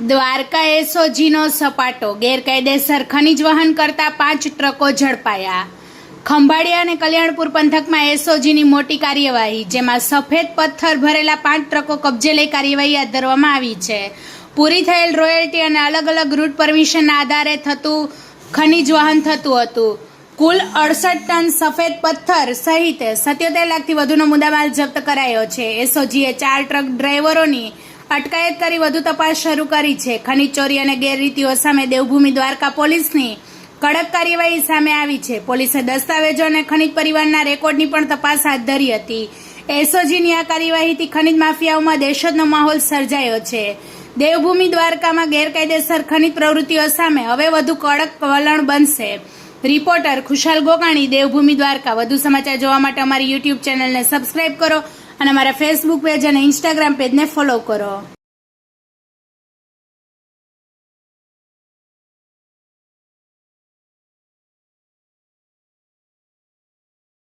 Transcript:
દ્વારકા એસઓજીનો સપાટો, ગેરકાયદેસર ખનીજ વહન કરતા 5 ટ્રકો ઝડપાયા. ખંભાળિયા અને કલ્યાણપુર પંથકમાં એસઓજીની મોટી કાર્યવાહી, જેમાં સફેદ પથ્થર ભરેલા 5 ટ્રકો કબજે લઈ કાર્યવાહી હાથ ધરવામાં આવી છે. પૂરી થયેલ રોયલ્ટી અને અલગ અલગ રૂટ પરમિશનના આધારે થતું ખનીજ વહન થતું હતું. કુલ 68 ટન સફેદ પથ્થર સહિત 77 લાખથી વધુનો મુદ્દામાલ જપ્ત કરાયો છે. એસઓજીએ 4 ટ્રક ડ્રાઈવરોની અટકાયત કરી વધુ તપાસ શરૂ કરી છે. ખનીજ ચોરી અને ગેરરીતિઓ સામે દેવભૂમિ દ્વારકા પોલીસની કડક કાર્યવાહી સામે આવી છે. પોલીસે દસ્તાવેજો અને ખનીજ પરિવહનના રેકોર્ડની પણ તપાસ હાથ ધરી હતી. એસઓજીની આ કાર્યવાહીથી ખનીજ માફિયાઓમાં દહેશતનો માહોલ સર્જાયો છે. દેવભૂમિ દ્વારકામાં ગેરકાયદેસર ખનીજ પ્રવૃત્તિઓ સામે હવે વધુ કડક વલણ બનશે. રિપોર્ટર ખુશાલ ગોકાણી, દેવભૂમિ દ્વારકા. વધુ સમાચાર જોવા માટે અમારી યુટ્યુબ ચેનલને સબસ્ક્રાઇબ કરો અને અમારા ફેસબુક પેજ અને ઇન્સ્ટાગ્રામ પેજને ફોલો કરો.